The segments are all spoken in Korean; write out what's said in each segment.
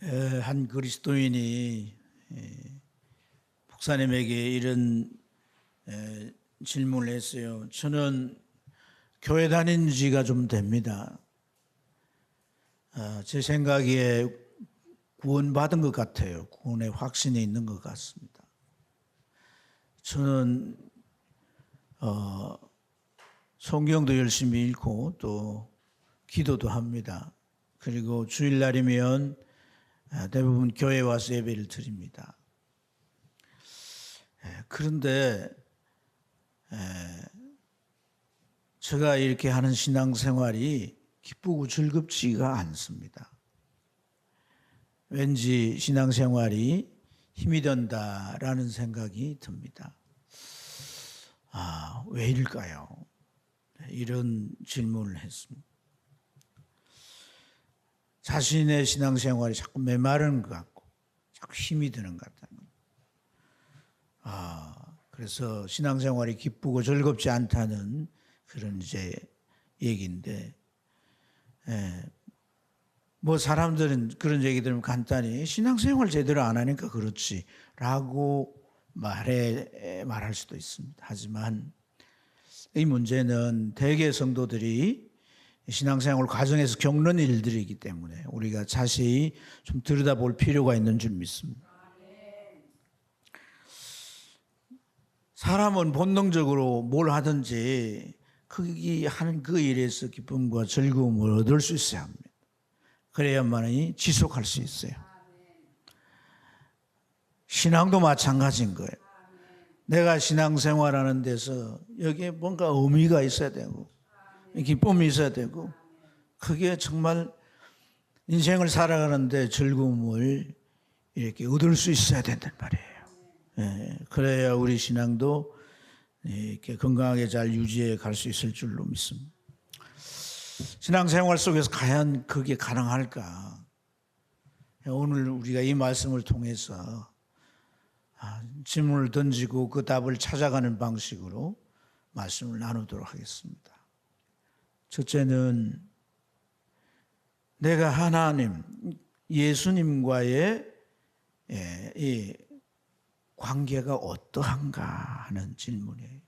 한 그리스도인이 목사님에게 이런 질문을 했어요. 저는 교회 다닌 지가 좀 됩니다. 제 생각에 구원받은 것 같아요. 구원의 확신이 있는 것 같습니다. 저는 성경도 열심히 읽고 또 기도도 합니다. 그리고 주일날이면 대부분 교회에 와서 예배를 드립니다. 그런데 제가 이렇게 하는 신앙생활이 기쁘고 즐겁지가 않습니다. 왠지 신앙생활이 힘이 든다라는 생각이 듭니다. 왜 이럴까요? 이런 질문을 했습니다. 자신의 신앙생활이 자꾸 메마르는 것 같고 자꾸 힘이 드는 것 같다는 거예요. 그래서 신앙생활이 기쁘고 즐겁지 않다는 그런 이제 얘기인데, 뭐 사람들은 그런 얘기 들으면 간단히 신앙생활 제대로 안 하니까 그렇지라고 말할 수도 있습니다. 하지만 이 문제는 대개 성도들이 신앙생활 과정에서 겪는 일들이기 때문에 우리가 자세히 좀 들여다볼 필요가 있는 줄 믿습니다. 사람은 본능적으로 뭘 하든지 하는 그 일에서 기쁨과 즐거움을 얻을 수 있어야 합니다. 그래야만이 지속할 수 있어요. 신앙도 마찬가지인 거예요. 내가 신앙생활하는 데서 여기에 뭔가 의미가 있어야 되고 기쁨이 있어야 되고 그게 정말 인생을 살아가는데 즐거움을 이렇게 얻을 수 있어야 된단 말이에요. 그래야 우리 신앙도 이렇게 건강하게 잘 유지해 갈 수 있을 줄로 믿습니다. 신앙생활 속에서 과연 그게 가능할까? 오늘 우리가 이 말씀을 통해서 질문을 던지고 그 답을 찾아가는 방식으로 말씀을 나누도록 하겠습니다. 첫째는 내가 하나님, 예수님과의 이 관계가 어떠한가 하는 질문이에요.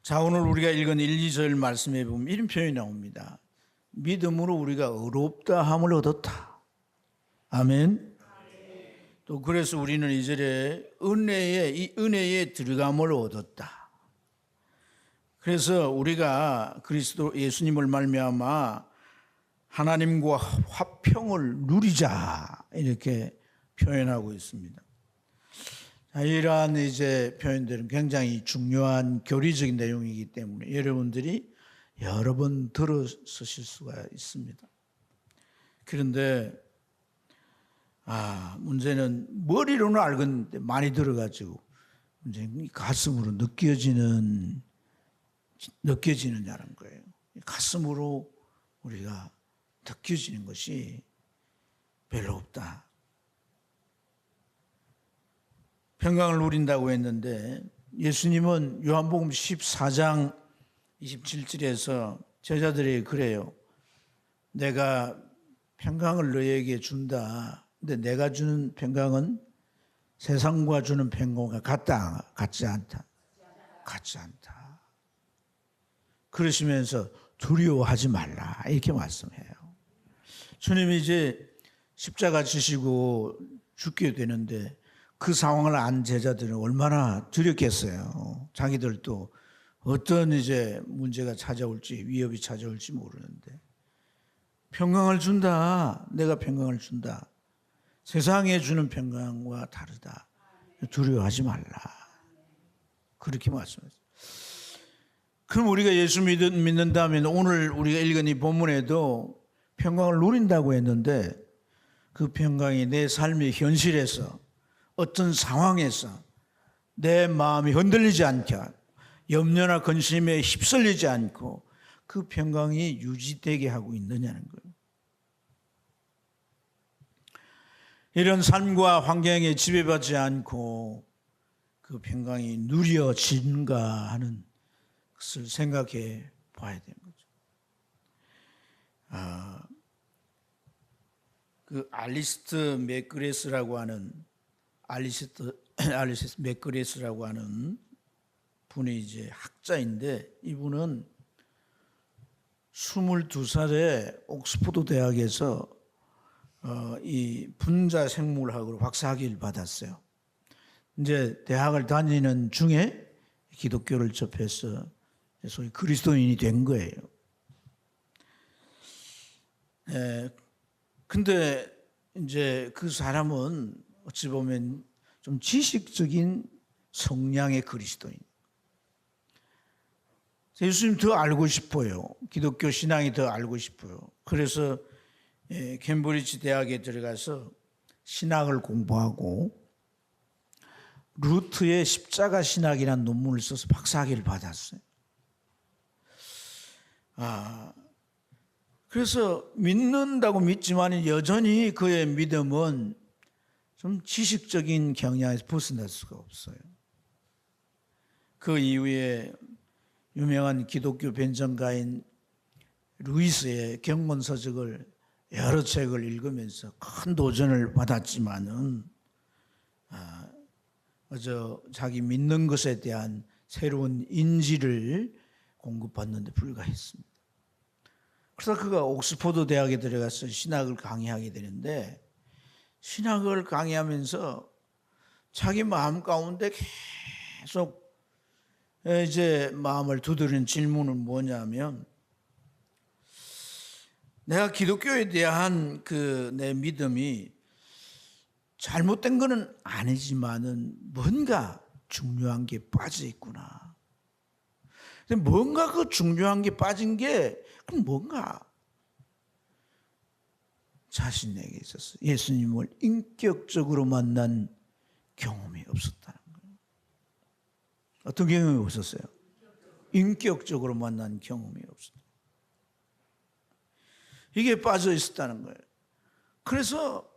자, 오늘 우리가 읽은 1, 2절 말씀에 보면 이런 표현이 나옵니다. 믿음으로 우리가 의롭다함을 얻었다. 아멘. 또 그래서 우리는 2절에 이 은혜에 들어감을 얻었다. 그래서 우리가 그리스도 예수님을 말미암아 하나님과 화평을 누리자 이렇게 표현하고 있습니다. 이러한 이제 표현들은 굉장히 중요한 교리적인 내용이기 때문에 여러분들이 여러 번 들었으실 수가 있습니다. 그런데 문제는 머리로는 알겠는데 많이 들어가지고 문제는 가슴으로 느껴지느냐는 거예요. 가슴으로 우리가 느껴지는 것이 별로 없다. 평강을 누린다고 했는데 예수님은 요한복음 14장 27절에서 제자들에게 그래요. 내가 평강을 너희에게 준다. 근데 내가 주는 평강은 세상과 주는 평강과 같지 않다. 그러시면서 두려워하지 말라 이렇게 말씀해요. 주님이 이제 십자가 지시고 죽게 되는데 그 상황을 안 제자들은 얼마나 두렵겠어요. 자기들도 어떤 이제 문제가 찾아올지 위협이 찾아올지 모르는데 평강을 준다. 내가 평강을 준다. 세상에 주는 평강과 다르다. 두려워하지 말라. 그렇게 말씀하셨어요. 그럼 우리가 예수 믿는다면 오늘 우리가 읽은 이 본문에도 평강을 누린다고 했는데 그 평강이 내 삶의 현실에서 어떤 상황에서 내 마음이 흔들리지 않게 염려나 근심에 휩쓸리지 않고 그 평강이 유지되게 하고 있느냐는 거예요. 이런 삶과 환경에 지배받지 않고 그 평강이 누려진가 하는 것을 생각해 봐야 되는 거죠. 그 알리스트 맥그레스라고 하는 알리스트 맥그레스라고 하는 분이 이제 학자인데, 이분은 22살에 옥스퍼드 대학에서 이 분자 생물학으로 박사학위를 받았어요. 이제 대학을 다니는 중에 기독교를 접해서 소위 그리스도인이 된 거예요. 근데 이제 그 사람은 어찌 보면 좀 지식적인 성향의 그리스도인. 예수님 더 알고 싶어요. 기독교 신앙이 더 알고 싶어요. 그래서 캠브리지 대학에 들어가서 신학을 공부하고 루트의 십자가 신학이라는 논문을 써서 박사학위를 받았어요. 그래서 믿는다고 믿지만 여전히 그의 믿음은 좀 지식적인 경향에서 벗어날 수가 없어요. 그 이후에 유명한 기독교 변증가인 루이스의 경건서적을 여러 책을 읽으면서 큰 도전을 받았지만은 자기 믿는 것에 대한 새로운 인지를 공급받는 데 불과했습니다. 그래서 그가 옥스퍼드 대학에 들어가서 신학을 강의하게 되는데, 신학을 강의하면서 자기 마음 가운데 계속 이제 마음을 두드리는 질문은 뭐냐면, 내가 기독교에 대한 그 내 믿음이 잘못된 거는 아니지만은 뭔가 중요한 게 빠져 있구나. 근데 뭔가 그 중요한 게 빠진 게 그럼 뭔가 자신에게 있어서 예수님을 인격적으로 만난 경험이 없었다는 거예요. 어떤 경험이 없었어요? 인격적으로 만난 경험이 없었다. 이게 빠져 있었다는 거예요. 그래서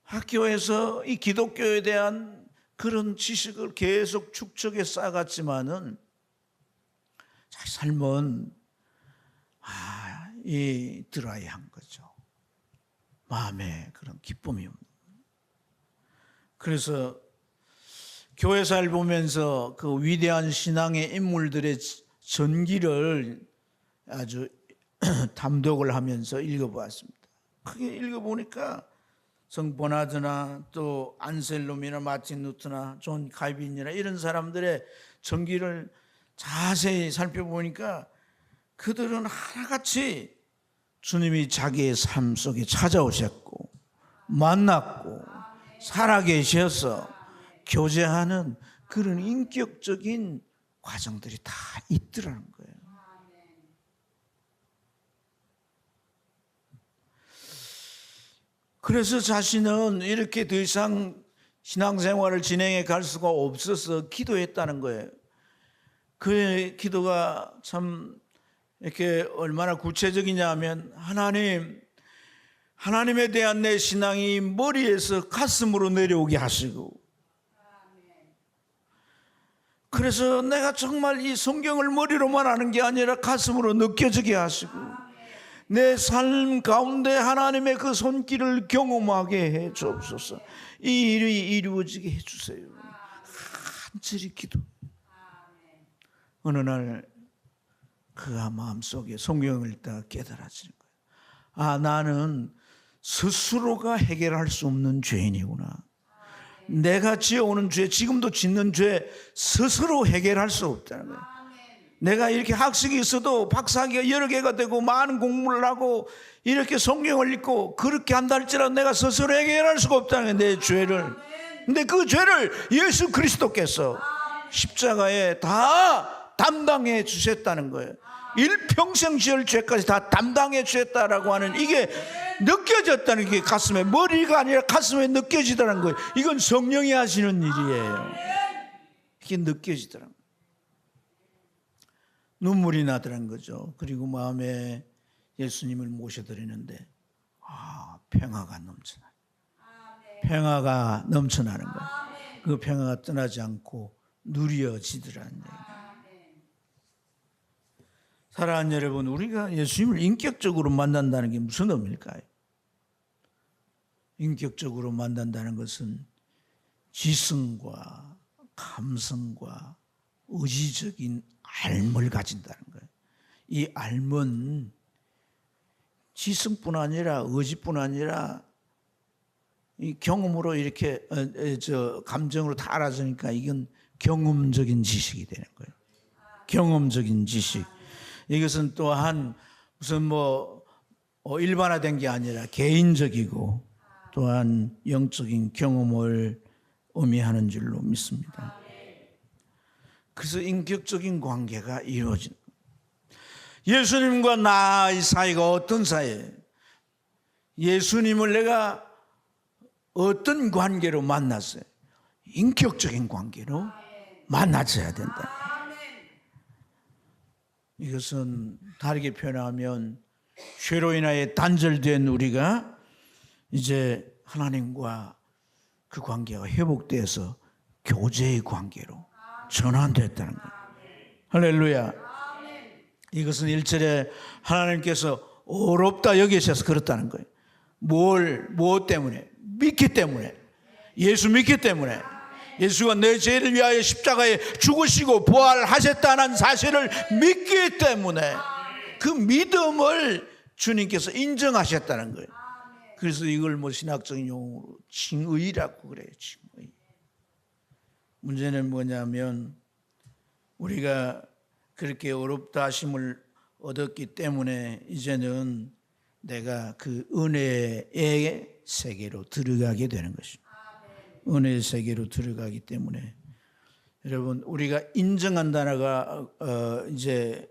학교에서 이 기독교에 대한 그런 지식을 계속 축적해 쌓아갔지만은 자기 삶은 이 드라이한 거죠. 마음에 그런 기쁨이 없는 거예요. 그래서 교회사를 보면서 그 위대한 신앙의 인물들의 전기를 아주 탐독을 하면서 읽어보았습니다. 크게 읽어보니까 성 버나드나 또 안셀롬이나 마틴 루터나 존 칼빈이나 이런 사람들의 전기를 자세히 살펴보니까 그들은 하나같이 주님이 자기의 삶 속에 찾아오셨고 만났고 살아계셔서 교제하는 그런 인격적인 과정들이 다 있더라는 거예요. 그래서 자신은 이렇게 더 이상 신앙생활을 진행해 갈 수가 없어서 기도했다는 거예요. 그의 기도가 참 이렇게 얼마나 구체적이냐 하면, 하나님에 대한 내 신앙이 머리에서 가슴으로 내려오게 하시고, 그래서 내가 정말 이 성경을 머리로만 아는 게 아니라 가슴으로 느껴지게 하시고, 내 삶 가운데 하나님의 그 손길을 경험하게 해 주옵소서. 이 일이 이루어지게 해 주세요. 간절히 기도. 어느 날 그가 마음속에 성경을 읽다가 깨달아지는 거예요. 나는 스스로가 해결할 수 없는 죄인이구나. 내가 지어오는 죄, 지금도 짓는 죄 스스로 해결할 수 없다는 거예요. 내가 이렇게 학식이 있어도 박사학위가 여러 개가 되고 많은 공부를 하고 이렇게 성경을 읽고 그렇게 한다 할지라도 내가 스스로 해결할 수가 없다는 거예요, 내 죄를. 근데 그 죄를 예수 그리스도께서 십자가에 다 담당해 주셨다는 거예요. 일평생 지을 죄까지 다 담당해 주셨다라고 하는, 이게 느껴졌다는 게 가슴에, 머리가 아니라 가슴에 느껴지더라는 거예요. 이건 성령이 하시는 일이에요. 이게 느껴지더라는 거예요. 눈물이 나더란 거죠. 그리고 마음에 예수님을 모셔드리는데 평화가 넘쳐나요. 평화가 넘쳐나는 거예요. 그 평화가 떠나지 않고 누려지더라는 얘기예요. 사랑하는 여러분, 우리가 예수님을 인격적으로 만난다는 게 무슨 의미일까요? 인격적으로 만난다는 것은 지성과 감성과 의지적인 알을 가진다는 거예요. 이 알은 지성뿐 아니라 의지뿐 아니라 이 경험으로 이렇게 감정으로 다 알아주니까 이건 경험적인 지식이 되는 거예요. 경험적인 지식. 이것은 또한 무슨 일반화된 게 아니라 개인적이고 또한 영적인 경험을 의미하는 줄로 믿습니다. 그래서 인격적인 관계가 이루어진 예수님과 나의 사이가 어떤 사이예요? 예수님을 내가 어떤 관계로 만났어요? 인격적인 관계로 만났어야 된다. 이것은 다르게 표현하면 죄로 인하여 단절된 우리가 이제 하나님과 그 관계가 회복돼서 교제의 관계로 전환됐다는 거예요. 할렐루야. 이것은 1절에 하나님께서 어렵다 여기셔서 그렇다는 거예요. 무엇 때문에? 믿기 때문에. 예수 믿기 때문에. 예수가 내 죄를 위하여 십자가에 죽으시고 부활하셨다는 사실을 믿기 때문에 그 믿음을 주님께서 인정하셨다는 거예요. 그래서 이걸 신학적인 용어로 칭의라고 그래요. 칭의. 문제는 뭐냐면 우리가 그렇게 어렵다 하심을 얻었기 때문에 이제는 내가 그 은혜의 세계로 들어가게 되는 것입니다. 은혜의 세계로 들어가기 때문에 여러분 우리가 인정한 단어가 이제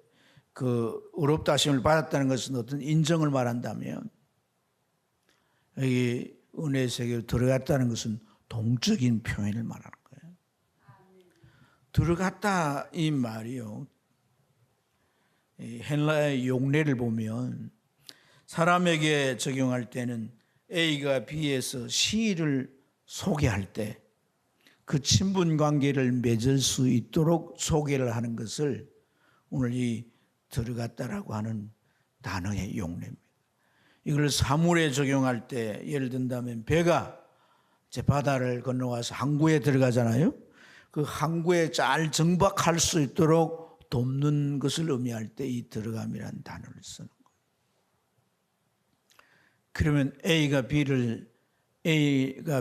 그 어렵다 하심을 받았다는 것은 어떤 인정을 말한다면 여기 은혜의 세계로 들어갔다는 것은 동적인 표현을 말하는 거예요. 들어갔다 이 말이요. 헬라의 용례를 보면 사람에게 적용할 때는 A가 B에서 C를 소개할 때 그 친분 관계를 맺을 수 있도록 소개를 하는 것을 오늘 이 들어갔다라고 하는 단어의 용례입니다. 이걸 사물에 적용할 때 예를 든다면 배가 이제 바다를 건너와서 항구에 들어가잖아요. 그 항구에 잘 정박할 수 있도록 돕는 것을 의미할 때 이 들어감이라는 단어를 쓰는 거예요. 그러면 A가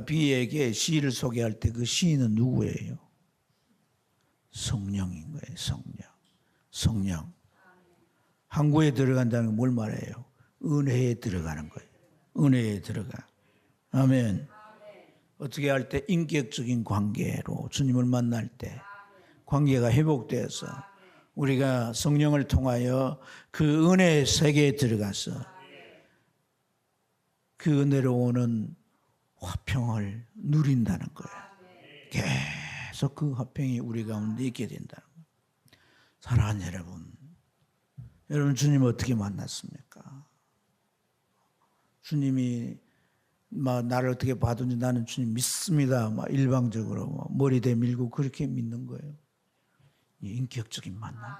B에게 C를 소개할 때 그 C는 누구예요? 성령인 거예요. 성령. 항구에 들어간다는 건 뭘 말해요? 은혜에 들어가는 거예요. 은혜에 들어가. 아멘. 어떻게 할 때? 인격적인 관계로 주님을 만날 때 관계가 회복돼서 우리가 성령을 통하여 그 은혜의 세계에 들어가서 그 은혜로 오는 화평을 누린다는 거예요. 계속 그 화평이 우리 가운데 있게 된다는 거예요. 사랑하는 여러분 주님 어떻게 만났습니까? 주님이 나를 어떻게 봐든지 나는 주님 믿습니다. 일방적으로 머리 대밀고 그렇게 믿는 거예요. 인격적인 만남.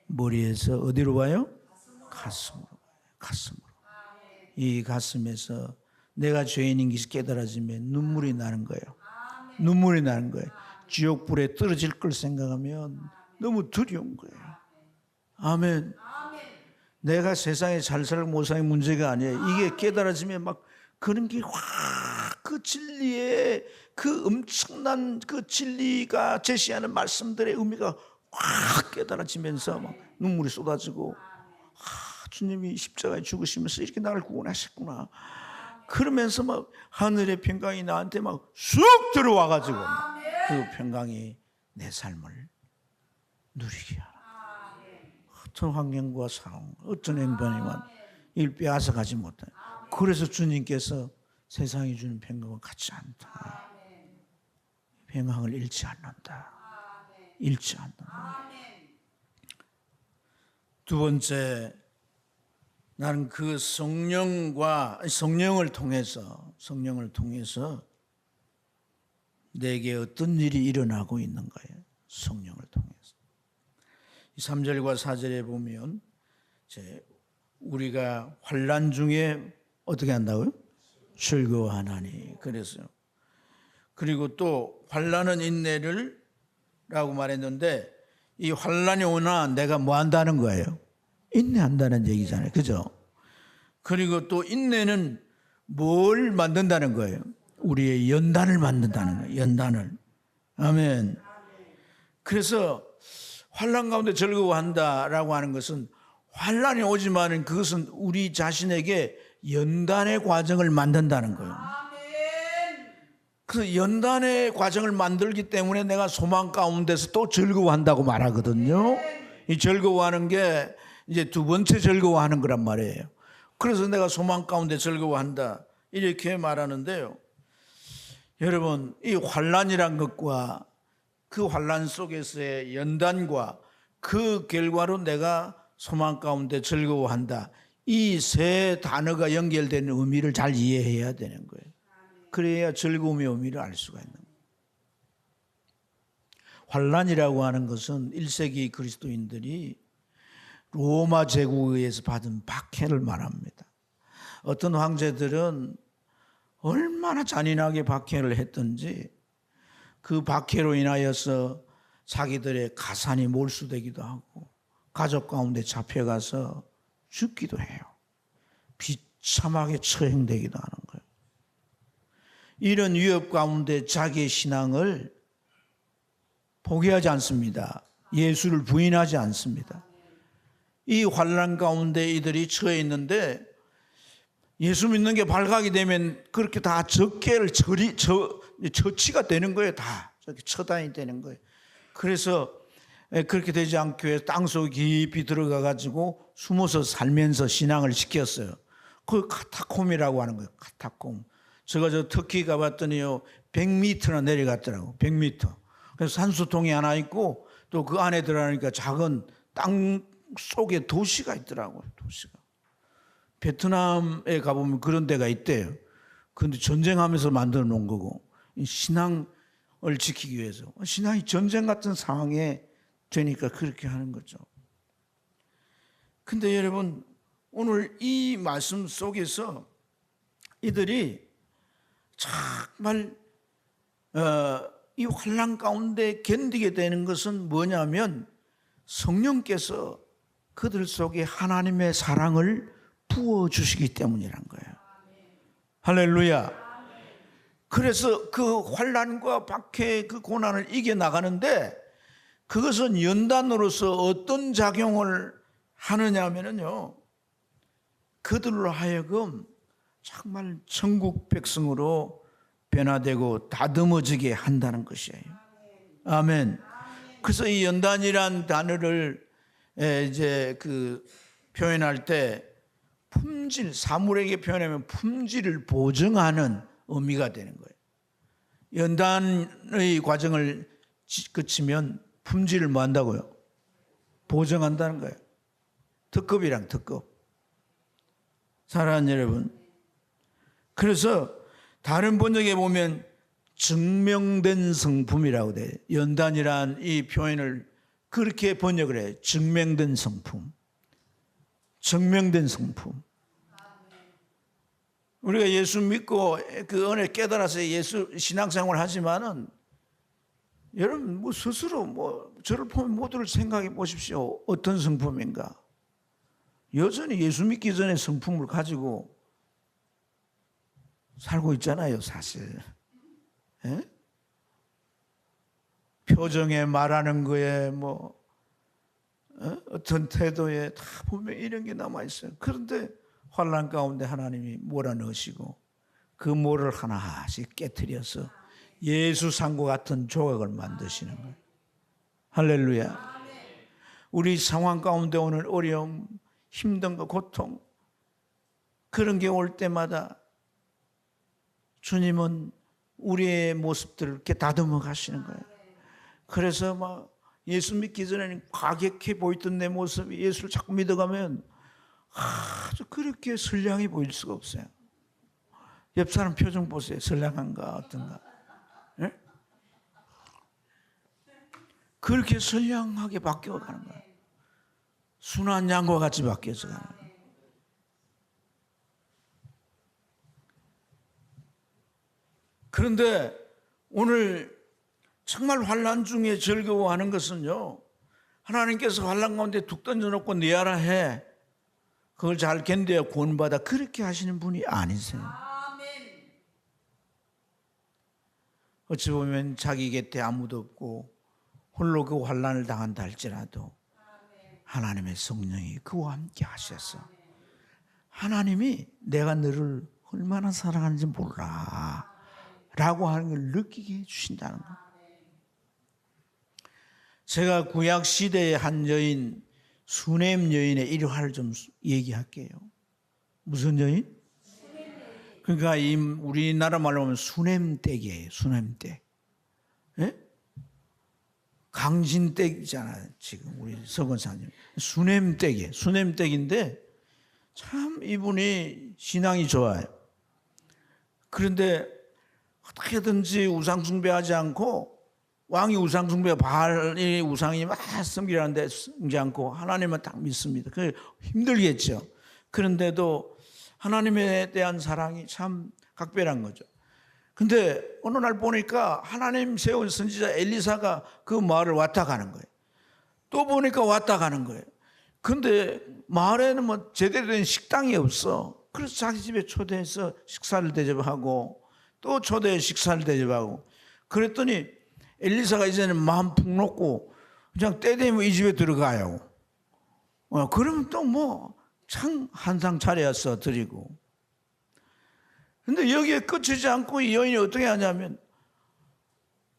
머리에서 어디로 와요? 가슴으로. 이 가슴에서 내가 죄인인 것이 깨달아지면 눈물이 나는 거예요. 눈물이 나는 거예요. 지옥불에 떨어질 걸 생각하면 너무 두려운 거예요. 아멘. 내가 세상에 잘 살고 못 살고 문제가 아니에요. 이게 깨달아지면 막 그런 게 확 그 진리의 그 엄청난 그 진리가 제시하는 말씀들의 의미가 확 깨달아지면서 막 눈물이 쏟아지고 주님이 십자가에 죽으시면서 이렇게 나를 구원하셨구나. 그러면서 막 하늘의 평강이 나한테 막 쑥 들어와가지고 그 평강이 내 삶을 누리게 하라. 어떤 환경과 상황, 어떤 행편이만 이를 빼앗아가지 못해. 그래서 주님께서 세상이 주는 평강은 같지 않다. 평강을 잃지 않는다. 두 번째, 나는 그 성령을 통해서 내게 어떤 일이 일어나고 있는 거예요. 성령을 통해서. 3절과 4절에 보면 우리가 환난 중에 어떻게 한다고요? 즐거워하나니. 그래서 그리고 또 환난은 인내를 라고 말했는데 이 환난이 오나 내가 뭐 한다는 거예요? 인내한다는 얘기잖아요. 그죠? 그리고 또 인내는 뭘 만든다는 거예요? 우리의 연단을 만든다는 거예요. 연단을. 아멘. 그래서 환난 가운데 즐거워한다라고 하는 것은 환난이 오지만 그것은 우리 자신에게 연단의 과정을 만든다는 거예요. 그래서 연단의 과정을 만들기 때문에 내가 소망 가운데서 또 즐거워한다고 말하거든요. 이 즐거워하는 게 이제 두 번째 즐거워하는 거란 말이에요. 그래서 내가 소망 가운데 즐거워한다 이렇게 말하는데요. 여러분, 이 환난이란 것과 그 환난 속에서의 연단과 그 결과로 내가 소망 가운데 즐거워한다. 이 세 단어가 연결되는 의미를 잘 이해해야 되는 거예요. 그래야 즐거움의 의미를 알 수가 있는 거예요. 환난이라고 하는 것은 1세기 그리스도인들이 로마 제국에 의해서 받은 박해를 말합니다. 어떤 황제들은 얼마나 잔인하게 박해를 했던지 그 박해로 인하여서 자기들의 가산이 몰수되기도 하고 가족 가운데 잡혀가서 죽기도 해요. 비참하게 처형되기도 하는 거예요. 이런 위협 가운데 자기의 신앙을 포기하지 않습니다. 예수를 부인하지 않습니다. 이 환난 가운데 이들이 처해 있는데 예수 믿는 게 발각이 되면 그렇게 다 처치가 되는 거예요. 다 처단이 되는 거예요. 그래서 그렇게 되지 않기 위해 땅속 깊이 들어가 가지고 숨어서 살면서 신앙을 지켰어요. 그 카타콤이라고 하는 거예요. 카타콤. 제가 저 터키 가봤더니요 100m나 내려갔더라고. 100m. 그래서 산소통이 하나 있고 또 그 안에 들어가니까 작은 땅 속에 도시가 있더라고요. 도시가. 베트남에 가보면 그런 데가 있대요. 그런데 전쟁하면서 만들어 놓은 거고 신앙을 지키기 위해서. 신앙이 전쟁 같은 상황에 되니까 그렇게 하는 거죠. 근데 여러분 오늘 이 말씀 속에서 이들이 정말 이 환난 가운데 견디게 되는 것은 뭐냐면 성령께서 그들 속에 하나님의 사랑을 부어주시기 때문이란 거예요. 할렐루야. 그래서 그 환난과 박해 그 고난을 이겨나가는데 그것은 연단으로서 어떤 작용을 하느냐 하면요 그들로 하여금 정말 천국 백성으로 변화되고 다듬어지게 한다는 것이에요. 아멘. 그래서 이 연단이란 단어를 이제 그 표현할 때 품질, 사물에게 표현하면 품질을 보증하는 의미가 되는 거예요. 연단의 과정을 거치면 품질을 뭐 한다고요? 보증한다는 거예요. 특급이랑 특급. 사랑하는 여러분. 그래서 다른 번역에 보면 증명된 성품이라고 돼요. 연단이란 이 표현을 그렇게 번역을 해요. 증명된 성품. 증명된 성품. 우리가 예수 믿고 그 은혜 깨달아서 예수 신앙생활 하지만은 여러분 뭐 스스로 뭐 저를 보면 모두를 생각해 보십시오. 어떤 성품인가? 여전히 예수 믿기 전에 성품을 가지고 살고 있잖아요, 사실. 예? 표정에 말하는 거에 뭐 어떤 태도에 다 보면 이런 게 남아 있어요. 그런데 환난 가운데 하나님이 몰아넣으시고 그 모를 하나씩 깨트려서 예수 상과 같은 조각을 만드시는 거예요. 할렐루야. 우리 상황 가운데 오는 어려움, 힘든 거, 고통 그런 게 올 때마다 주님은 우리의 모습들을 이렇게 다듬어 가시는 거예요. 그래서 막 예수 믿기 전에는 과격해 보였던 내 모습이 예수를 자꾸 믿어가면 아주 그렇게 선량해 보일 수가 없어요. 옆 사람 표정 보세요. 선량한가 어떤가. 네? 그렇게 선량하게 바뀌어가는 거예요. 순한 양과 같이 바뀌어서 가는 거예요. 그런데 오늘 정말 환난 중에 즐거워하는 것은요, 하나님께서 환난 가운데 툭 던져놓고 내하라 해, 그걸 잘 견뎌야 구원받아, 그렇게 하시는 분이 아니세요. 어찌 보면 자기 곁에 아무도 없고 홀로 그 환난을 당한다 할지라도 하나님의 성령이 그와 함께 하셔서 하나님이 내가 너를 얼마나 사랑하는지 몰라 라고 하는 걸 느끼게 해주신다는 거. 제가 구약 시대의 한 여인, 수넴 여인의 일화를 좀 얘기할게요. 무슨 여인? 그러니까 우리나라 말로 하면 수넴댁이에요. 수넴댁. 예? 강진댁이잖아요. 지금 우리 서건사님. 수넴댁이에요. 수넴댁인데 참 이분이 신앙이 좋아요. 그런데 어떻게든지 우상숭배하지 않고, 왕이 우상숭배, 바알이 우상이 막 섬기라는데 섬기지 않고 하나님만 딱 믿습니다. 그게 힘들겠죠. 그런데도 하나님에 대한 사랑이 참 각별한 거죠. 근데 어느 날 보니까 하나님 세운 선지자 엘리사가 그 마을을 왔다 가는 거예요. 또 보니까 왔다 가는 거예요. 근데 마을에는 뭐 제대로 된 식당이 없어. 그래서 자기 집에 초대해서 식사를 대접하고 또 초대해 식사를 대접하고, 그랬더니 엘리사가 이제는 마음 푹 놓고 그냥 때 되면 이 집에 들어가요. 그러면 또 뭐 참 한상 차려서 드리고. 근데 여기에 끝이지 않고 이 여인이 어떻게 하냐면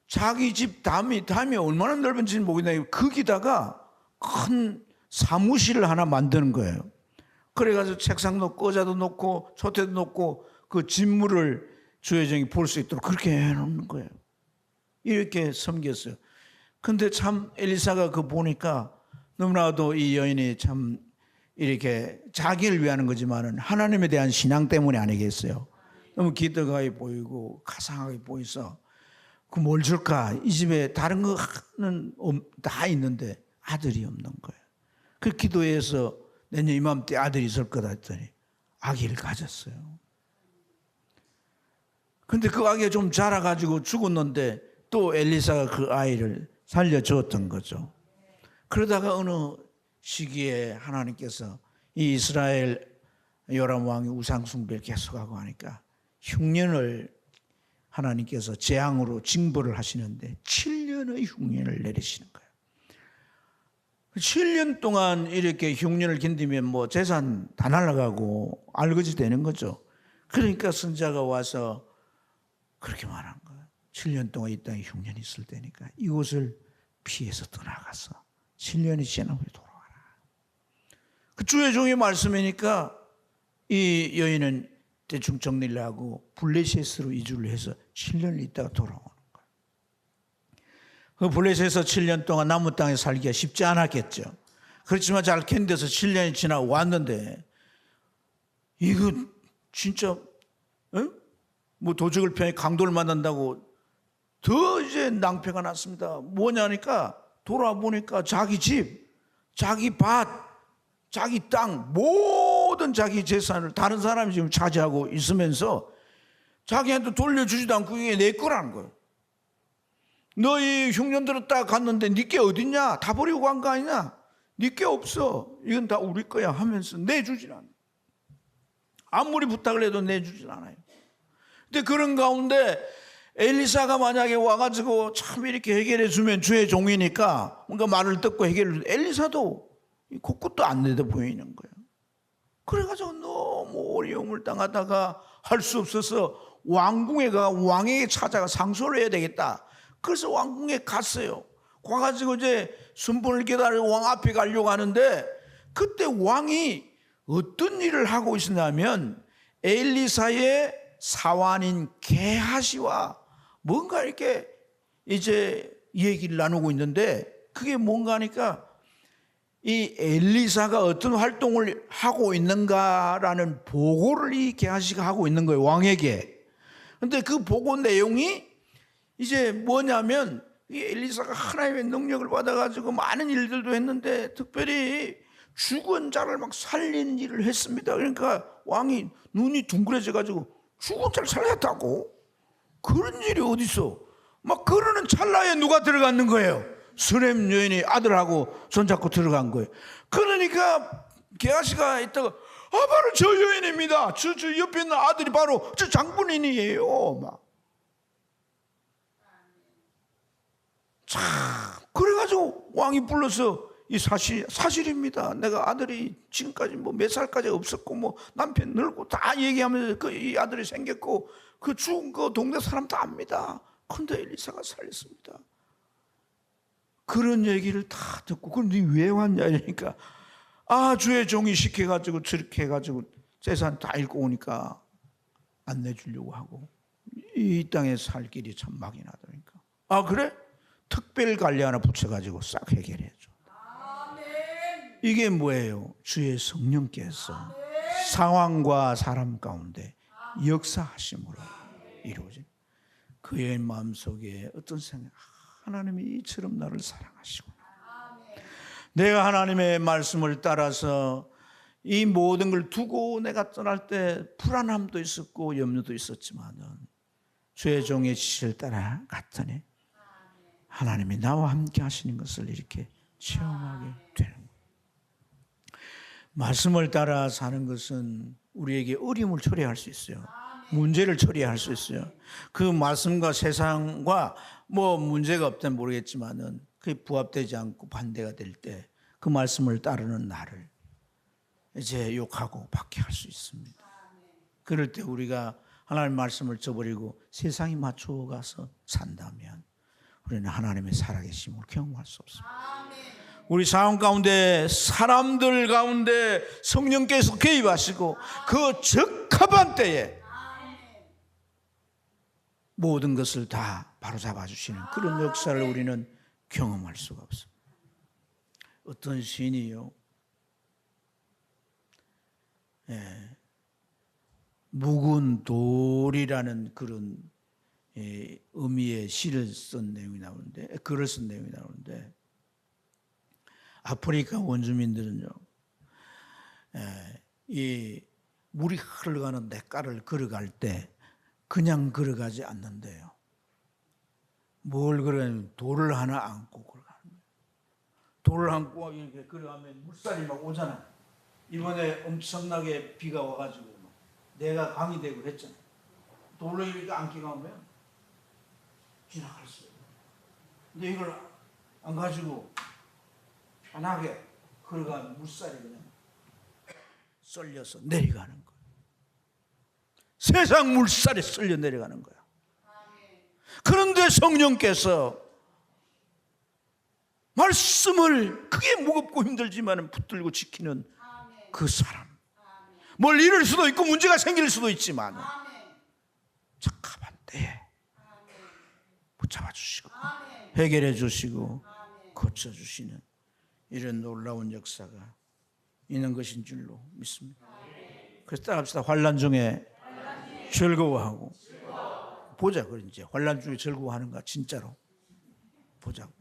자기 집 담이 얼마나 넓은지는 모르겠는데 거기다가 큰 사무실을 하나 만드는 거예요. 그래가지고 책상 놓고 의자도 놓고 솥에도 놓고 그 진물을 주여정이 볼 수 있도록 그렇게 해놓는 거예요. 이렇게 섬겼어요. 근데 참 엘리사가 그 보니까 너무나도 이 여인이 참 이렇게 자기를 위하는 거지만은 하나님에 대한 신앙 때문에 아니겠어요. 너무 기특하게 보이고 가상하게 보여서 그 뭘 줄까? 이 집에 다른 거는 다 있는데 아들이 없는 거예요. 그 기도해서 내년 이맘때 아들이 있을 거다 했더니 아기를 가졌어요. 근데 그 아기가 좀 자라가지고 죽었는데 또 엘리사가 그 아이를 살려주었던 거죠. 그러다가 어느 시기에 하나님께서 이 이스라엘 요람 왕이 우상 숭배를 계속하고 하니까 흉년을 하나님께서 재앙으로 징벌을 하시는데 7년의 흉년을 내리시는 거예요. 7년 동안 이렇게 흉년을 견디면 뭐 재산 다 날아가고 알거지 되는 거죠. 그러니까 선자가 와서 그렇게 말한 거예요. 7년 동안 이 땅에 흉년이 있을 때니까 이곳을 피해서 떠나가서 7년이 지난 후에 돌아와라. 그 주의 종의 말씀이니까 이 여인은 대충 정리를 하고 블레셋으로 이주를 해서 7년을 있다가 돌아오는 거예요. 그 블레셋에서 7년 동안 남은 땅에 살기가 쉽지 않았겠죠. 그렇지만 잘 견뎌서 7년이 지나고 왔는데 이거 진짜 뭐 도적을 피해 강도를 만난다고 더 이제 낭패가 났습니다. 뭐냐니까 돌아와 보니까 자기 집, 자기 밭, 자기 땅, 모든 자기 재산을 다른 사람이 지금 차지하고 있으면서 자기한테 돌려주지도 않고 이게 내 거라는 거예요. 너희 흉년 들었다 갔는데 네 게 어딨냐? 다 버리고 간 거 아니냐? 네 게 없어. 이건 다 우리 거야 하면서 내주질 않아요. 아무리 부탁을 해도 내주질 않아요. 근데 그런 가운데 엘리사가 만약에 와가지고 참 이렇게 해결해 주면 주의 종이니까 뭔가 말을 듣고 해결해 주면 엘리사도 곳곳도 안 내다 보이는 거예요. 그래가지고 너무 어려움을 당하다가 할 수 없어서 왕궁에 왕에게 찾아가 상소를 해야 되겠다. 그래서 왕궁에 갔어요. 가가지고 이제 순번을 기다리고 왕 앞에 가려고 하는데 그때 왕이 어떤 일을 하고 있었냐면 엘리사의 사환인 게하시와 뭔가 이렇게 이제 얘기를 나누고 있는데 그게 뭔가 하니까 이 엘리사가 어떤 활동을 하고 있는가라는 보고를 이 게하시가 하고 있는 거예요, 왕에게. 근데 그 보고 내용이 이제 뭐냐면 이 엘리사가 하나님의 능력을 받아가지고 많은 일들도 했는데 특별히 죽은 자를 막 살리는 일을 했습니다. 그러니까 왕이 눈이 둥그레져가지고 죽은 자를 살렸다고? 그런 일이 어딨어? 막 그러는 찰나에 누가 들어갔는 거예요? 스렘 여인이 아들하고 손잡고 들어간 거예요. 그러니까 게하시가 있다가 바로 저 여인입니다. 저 옆에 있는 아들이 바로 저 장본인이에요. 막. 참 그래가지고 왕이 불러서 이 사실입니다. 내가 아들이 지금까지 뭐 몇 살까지 없었고 뭐 남편 늙고 다 얘기하면서 이 아들이 생겼고 그 죽은 거 동네 사람 다 압니다. 근데 엘리사가 살렸습니다. 그런 얘기를 다 듣고 그런데 왜 왔냐 이러니까 주의 종이 시켜가지고 저렇게 해가지고 재산 다 잃고 오니까 안 내주려고 하고 이 땅에 살 길이 참 막이 나더니까 그래? 특별 관리 하나 붙여가지고 싹 해결해줘. 이게 뭐예요? 주의 성령께서 상황과 사람 가운데 역사하심으로 이루어진 그의 마음속에 어떤 생각, 하나님이 이처럼 나를 사랑하시구나. 내가 하나님의 말씀을 따라서 이 모든 걸 두고 내가 떠날 때 불안함도 있었고 염려도 있었지만은 주의 종의 지시를 따라 갔더니 하나님이 나와 함께 하시는 것을 이렇게 체험하게 되는 거예요. 말씀을 따라 사는 것은 우리에게 어려움을 처리할 수 있어요. 문제를 처리할 수 있어요. 그 말씀과 세상과 뭐 문제가 없다면 모르겠지만은 그게 부합되지 않고 반대가 될 때 그 말씀을 따르는 나를 이제 욕하고 박해할 수 있습니다. 그럴 때 우리가 하나님의 말씀을 저버리고 세상에 맞춰가서 산다면 우리는 하나님의 살아계심을 경험할 수 없습니다. 우리 상황 가운데 사람들 가운데 성령께서 개입하시고 그 적합한 때에 모든 것을 다 바로잡아 주시는 그런 역사를 우리는 경험할 수가 없습니다. 어떤 시인이요, 묵은 돌이라는 그런 의미의 시를 쓴 내용이 나오는데, 글을 쓴 내용이 나오는데, 아프리카 원주민들은요, 이 물이 흘러가는 냇가를 걸어갈 때 그냥 걸어가지 않는데요. 뭘 걸어가냐면 돌을 하나 안고 걸어가는 거예요. 돌을 안고 이렇게 걸어가면 물살이 막 오잖아요. 이번에 엄청나게 비가 와가지고 내가 강이 되고 했잖아요. 돌로 이렇게 안기가 오면 지나갈 수 있어요. 근데 이걸 안 가지고 편하게 걸어가면 물살이 그냥 썰려서 내려가는 거예요. 세상 물살이 썰려 내려가는 거야. 그런데 성령께서 말씀을 크게 무겁고 힘들지만 붙들고 지키는 그 사람, 뭘 잃을 수도 있고 문제가 생길 수도 있지만 적합한 때에 붙잡아 주시고 해결해 주시고 고쳐주시는 이런 놀라운 역사가 있는 것인 줄로 믿습니다. 그래서 따라합시다. 환난 중에 즐거워하고 보자. 그래 이제 환난 중에 즐거워하는가 진짜로 보자고.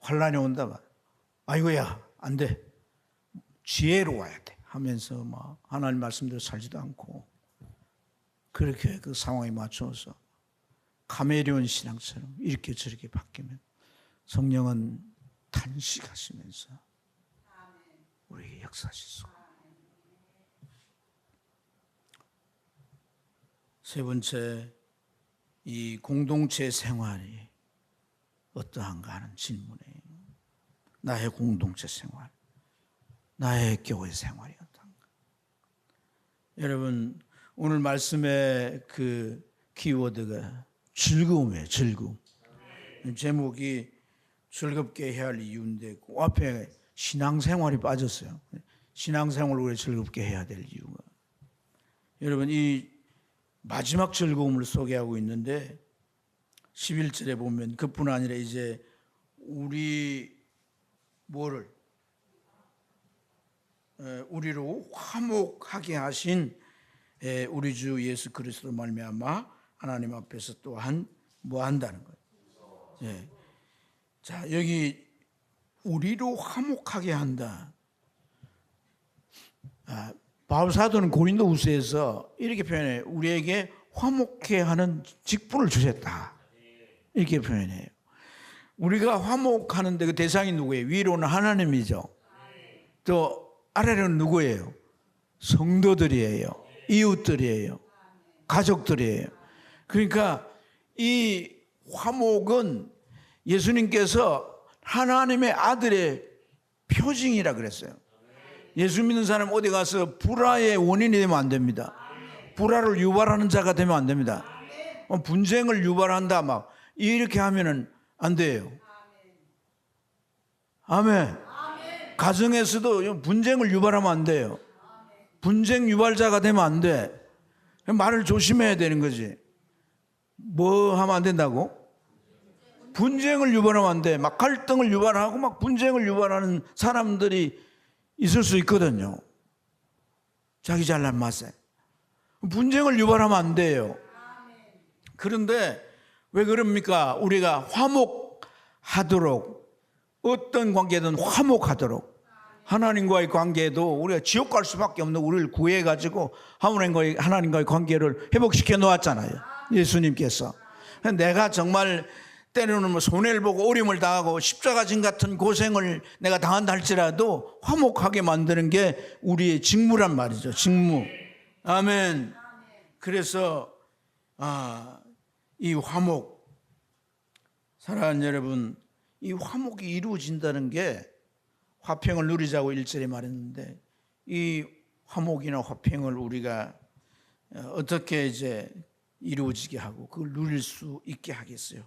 환난이 온다 말. 아이고야 안 돼. 지혜로 와야 돼. 하면서 막 하나님 말씀대로 살지도 않고 그렇게 그 상황에 맞춰서 카멜레온 신앙처럼 이렇게 저렇게 바뀌면 성령은 탄식하시면서 우리에게 역사하실 수. 세 번째, 이 공동체 생활이 어떠한가 하는 질문에 나의 공동체 생활, 나의 교회 생활이 어떠한가. 여러분 오늘 말씀의 그 키워드가 즐거움이에요. 즐거움. 제목이 즐겁게 해야 할 이유인데 그 앞에 신앙생활이 빠졌어요. 신앙생활을 우리 즐겁게 해야 될 이유가, 여러분 이 마지막 즐거움을 소개하고 있는데 11절에 보면 그뿐 아니라 이제 우리 우리로 화목하게 하신 우리 주 예수 그리스도 말미암아 하나님 앞에서 또한 뭐 한다는 거예요. 예. 자, 여기 우리로 화목하게 한다. 바울 사도는 고린도후서에서 이렇게 표현해요. 우리에게 화목해 하는 직분을 주셨다. 이렇게 표현해요. 우리가 화목하는데 그 대상이 누구예요? 위로는 하나님이죠. 또 아래로는 누구예요? 성도들이에요. 이웃들이에요. 가족들이에요. 그러니까 이 화목은 예수님께서 하나님의 아들의 표징이라 그랬어요. 예수 믿는 사람 어디 가서 불화의 원인이 되면 안 됩니다. 불화를 유발하는 자가 되면 안 됩니다. 분쟁을 유발한다 막 이렇게 하면은 안 돼요. 아멘. 가정에서도 분쟁을 유발하면 안 돼요. 분쟁 유발자가 되면 안 돼. 말을 조심해야 되는 거지. 뭐 하면 안 된다고? 분쟁을 유발하면 안 돼. 막 갈등을 유발하고 막 분쟁을 유발하는 사람들이 있을 수 있거든요. 자기 잘난 맛에. 분쟁을 유발하면 안 돼요. 그런데 왜 그럽니까? 우리가 화목하도록, 어떤 관계든 화목하도록, 하나님과의 관계도 우리가 지옥 갈 수밖에 없는 우리를 구해가지고 하나님과의 관계를 회복시켜 놓았잖아요. 예수님께서. 내가 정말 때로는 뭐 손해를 보고 어려움을 당하고 십자가진 같은 고생을 내가 당한다 할지라도 화목하게 만드는 게 우리의 직무란 말이죠. 직무. 아멘. 그래서 이 화목, 사랑하는 여러분, 이 화목이 이루어진다는 게 화평을 누리자고 1절에 말했는데 이 화목이나 화평을 우리가 어떻게 이제 이루어지게 하고 그걸 누릴 수 있게 하겠어요.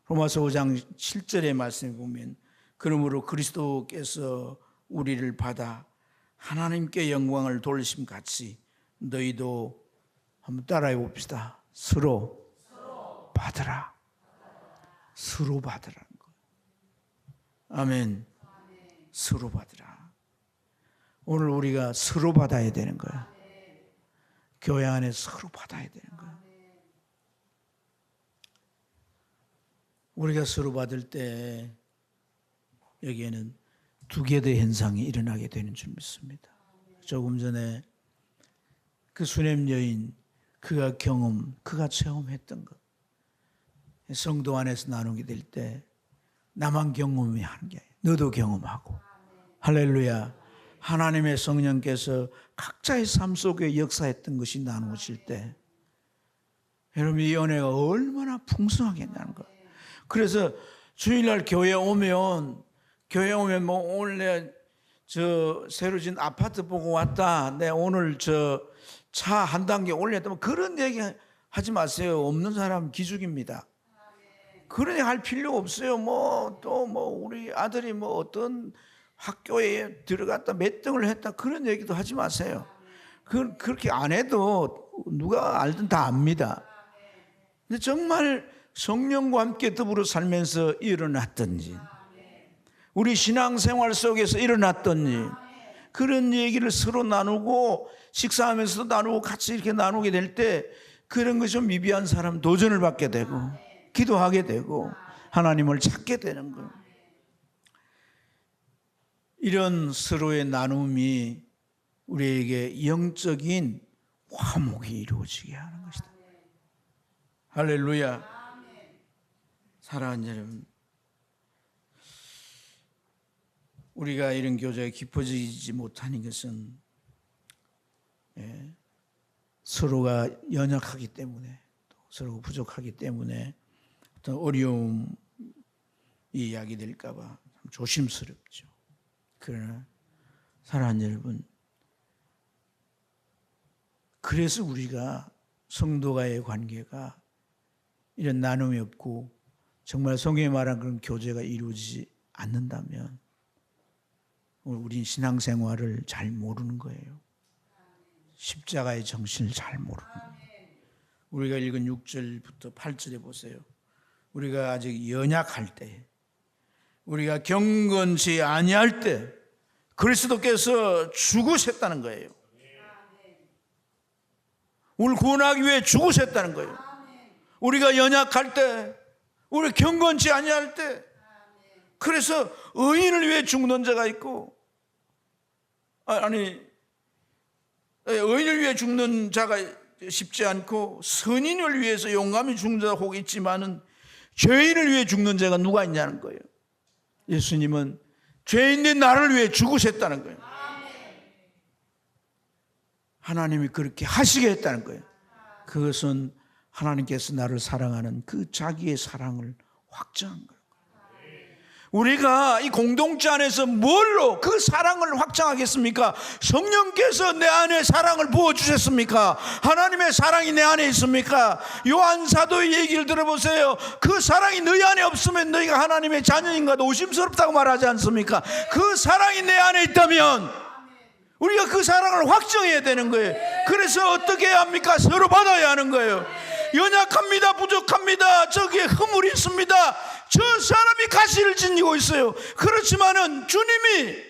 로마서 5장 7절의 말씀에 보면 그러므로 그리스도께서 우리를 받아 하나님께 영광을 돌리심 같이 너희도 한번 따라해 봅시다. 서로 받으라. 서로 받으라는 거예요. 아멘. 서로 받으라. 오늘 우리가 서로 받아야 되는 거예요. 교회 안에 서로 받아야 되는 거예요. 우리가 서로 받을 때 여기에는 두 개의 현상이 일어나게 되는 줄 믿습니다. 조금 전에 그 수냄 여인, 그가 체험했던 것, 성도 안에서 나누게 될 때 나만 경험이 하는 게 아니에요. 너도 경험하고. 할렐루야. 하나님의 성령께서 각자의 삶 속에 역사했던 것이 나누어질 때 여러분 이 은혜가 얼마나 풍성하겠냐는 거예요. 그래서 주일날 교회 오면 뭐 오늘 내가 저 새로 진 아파트 보고 왔다. 내가 오늘 저 차 한 단계 올렸다. 뭐 그런 얘기 하지 마세요. 없는 사람 기죽입니다. 그런 얘기 할 필요 없어요. 우리 아들이 뭐 어떤 학교에 들어갔다 몇 등을 했다 그런 얘기도 하지 마세요. 그렇게 안 해도 누가 알든 다 압니다. 근데 정말 성령과 함께 더불어 살면서 일어났던지 우리 신앙생활 속에서 일어났던지 그런 얘기를 서로 나누고 식사하면서도 나누고 같이 이렇게 나누게 될 때 그런 것이 좀 미비한 사람 도전을 받게 되고 기도하게 되고 하나님을 찾게 되는 거예요. 이런 서로의 나눔이 우리에게 영적인 화목이 이루어지게 하는 것이다. 할렐루야. 사랑하는 여러분, 우리가 이런 교제가 깊어지지 못하는 것은 서로가 연약하기 때문에 또 서로가 부족하기 때문에 어떤 어려움이 야기될까 봐 조심스럽죠. 그러나 사랑하는 여러분, 그래서 우리가 성도와의 관계가 이런 나눔이 없고 정말 성경에 말한 그런 교제가 이루어지지 않는다면 우린 신앙생활을 잘 모르는 거예요. 십자가의 정신을 잘 모르는 거예요. 우리가 읽은 6절부터 8절에 보세요. 우리가 아직 연약할 때, 우리가 경건치 아니할 때 그리스도께서 죽으셨다는 거예요. 우리를 구원하기 위해 죽으셨다는 거예요. 우리가 연약할 때, 우리 경건치 아니할 때, 그래서 의인을 위해 죽는 자가 있고, 의인을 위해 죽는 자가 싶지 않고 선인을 위해서 용감히 죽는 자가 혹 있지만은 죄인을 위해 죽는 자가 누가 있냐는 거예요. 예수님은 죄인된 나를 위해 죽으셨다는 거예요. 하나님이 그렇게 하시게 했다는 거예요. 그것은 하나님께서 나를 사랑하는 그 자기의 사랑을 확증한 거예요. 우리가 이 공동체 안에서 뭘로 그 사랑을 확장하겠습니까? 성령께서 내 안에 사랑을 부어주셨습니까? 하나님의 사랑이 내 안에 있습니까? 요한 사도의 얘기를 들어보세요. 그 사랑이 너희 안에 없으면 너희가 하나님의 자녀인가 의심스럽다고 말하지 않습니까? 그 사랑이 내 안에 있다면 우리가 그 사랑을 확정해야 되는 거예요. 그래서 어떻게 해야 합니까? 서로 받아야 하는 거예요. 연약합니다, 부족합니다, 저기에 허물이 있습니다, 저 사람이 가시를 지니고 있어요. 그렇지만은 주님이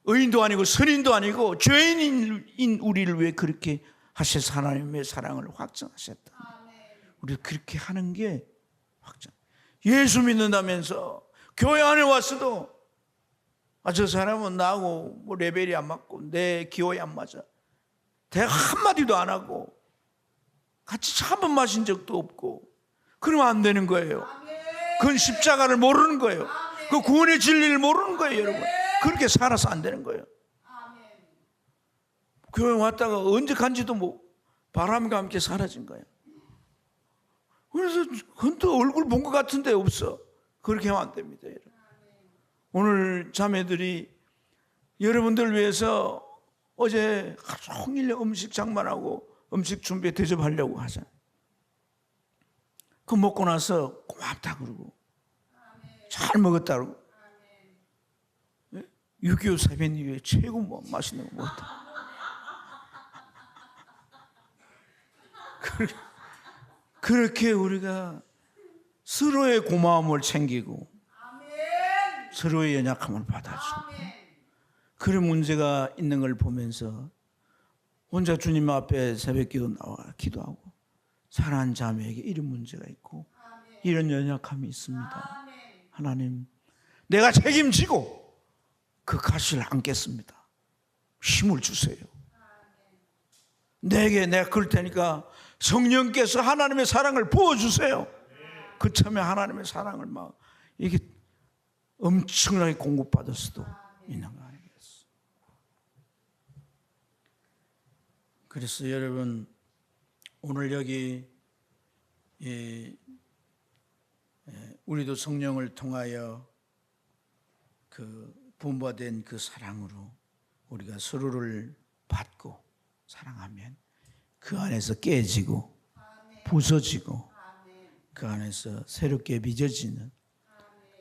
의인도 아니고 선인도 아니고 죄인인 우리를 위해 그렇게 하셔서 하나님의 사랑을 확정하셨다. 우리가 그렇게 하는 게 확정. 예수 믿는다면서 교회 안에 왔어도 저 사람은 나하고 뭐 레벨이 안 맞고 내 기호에 안 맞아, 대화 한마디도 안 하고 같이 차 한 번 마신 적도 없고, 그러면 안 되는 거예요. 그건 십자가를 모르는 거예요. 그 구원의 진리를 모르는 거예요, 여러분. 그렇게 살아서 안 되는 거예요. 교회 왔다가 언제 간지도 뭐 바람과 함께 사라진 거예요. 그래서 헌터 얼굴 본 것 같은데 없어. 그렇게 하면 안 됩니다, 여러분. 오늘 자매들이 여러분들 위해서 어제 하루 종일 음식 장만하고 음식 준비에 대접하려고 하잖아요. 그 먹고 나서 고맙다 그러고 잘 먹었다 그러고 6.25 사변 이후에 최고 뭐 맛있는 거 먹었다. 그렇게 우리가 서로의 고마움을 챙기고 서로의 연약함을 받아주고 그런 문제가 있는 걸 보면서 혼자 주님 앞에 새벽기도 나와 기도하고 사랑하는 자매에게 이런 문제가 있고 이런 연약함이 있습니다. 하나님, 내가 책임지고 그 가시를 안겠습니다. 힘을 주세요. 내가 그럴 테니까 성령께서 하나님의 사랑을 부어주세요. 그참에 하나님의 사랑을 막 이게 엄청나게 공급받을 수도 있는 거 아니겠어요? 그래서 여러분, 오늘 여기 우리도 성령을 통하여 그 분바된 그 사랑으로 우리가 서로를 받고 사랑하면 그 안에서 깨지고 부서지고 그 안에서 새롭게 빚어지는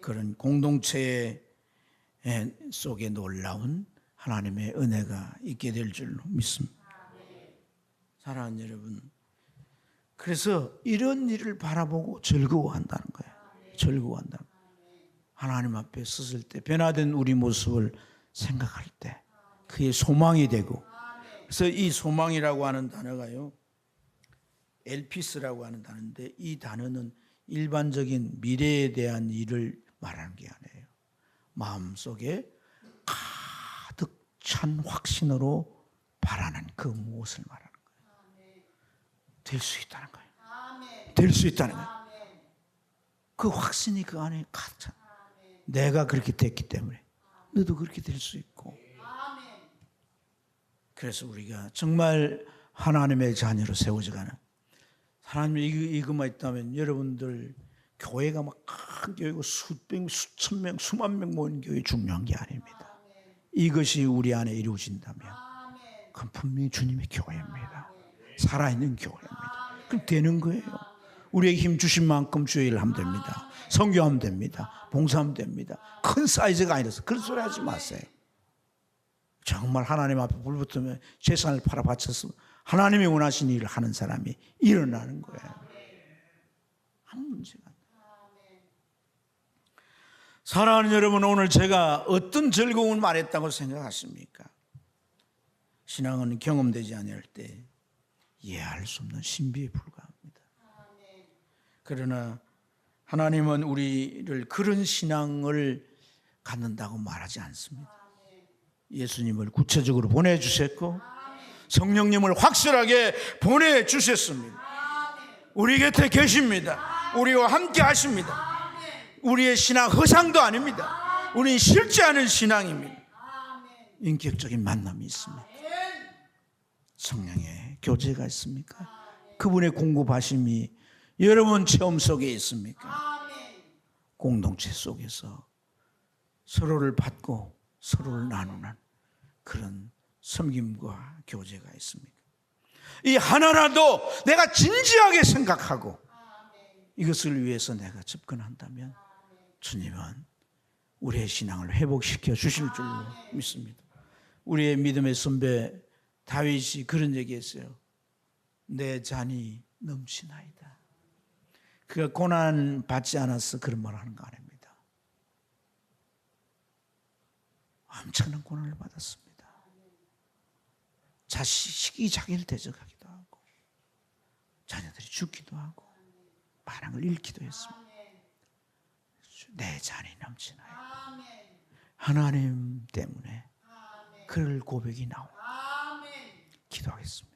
그런 공동체 속에 놀라운 하나님의 은혜가 있게 될 줄로 믿습니다. 사랑하는 여러분, 그래서 이런 일을 바라보고 즐거워한다는 거예요. 즐거워한다. 하나님 앞에 섰을 때 변화된 우리 모습을 생각할 때 그게 소망이 되고, 그래서 이 소망이라고 하는 단어가요, 엘피스라고 하는 단어인데 이 단어는 일반적인 미래에 대한 일을 말하는 게 아니에요. 마음속에 가득 찬 확신으로 바라는 그 무엇을 말하는 거예요. 될 수 있다는 거예요. 될 수 있다는 거예요. 그 확신이 그 안에 가득 찬. 내가 그렇게 됐기 때문에 너도 그렇게 될 수 있고. 그래서 우리가 정말 하나님의 자녀로 세워져가는, 하나님의 이것만 있다면 여러분들 교회가 막 큰 교회고 수천 명, 수만 명 모인 교회 중요한 게 아닙니다. 이것이 우리 안에 이루어진다면 그건 분명히 주님의 교회입니다. 살아있는 교회입니다. 그럼 되는 거예요. 우리에게 힘 주신 만큼 주의 일을 하면 됩니다. 선교하면 됩니다. 봉사하면 됩니다. 큰 사이즈가 아니라서 그런 소리 하지 마세요. 정말 하나님 앞에 불 붙으면 재산을 팔아 바쳐서 하나님이 원하시는 일을 하는 사람이 일어나는 거예요. 아무 문제가 안 돼요. 사랑하는 여러분, 오늘 제가 어떤 즐거움을 말했다고 생각하십니까? 신앙은 경험되지 않을 때 이해할 수 없는 신비에 불과합니다. 그러나 하나님은 우리를 그런 신앙을 갖는다고 말하지 않습니다. 예수님을 구체적으로 보내주셨고 성령님을 확실하게 보내주셨습니다. 우리 곁에 계십니다. 우리와 함께 하십니다. 우리의 신앙 허상도 아닙니다. 우리는 실제 하는 신앙입니다. 인격적인 만남이 있습니다. 성령의 교제가 있습니까? 그분의 공급하심이 여러분 체험 속에 있습니까? 공동체 속에서 서로를 받고 서로를 나누는 그런 섬김과 교제가 있습니다. 이 하나라도 내가 진지하게 생각하고 이것을 위해서 내가 접근한다면 주님은 우리의 신앙을 회복시켜 주실 줄로 믿습니다. 우리의 믿음의 선배 다윗이 그런 얘기했어요. 내 잔이 넘치나이다. 그가 고난 받지 않아서 그런 말을 하는 거 아닙니다. 엄청난 고난을 받았습니다. 자식이 자기를 대적하기도 하고 자녀들이 죽기도 하고 반항을 잃기도 했습니다. 내 잔이 넘치나이다. 하나님 때문에 그럴 고백이 나옵니다. 기도하겠습니다.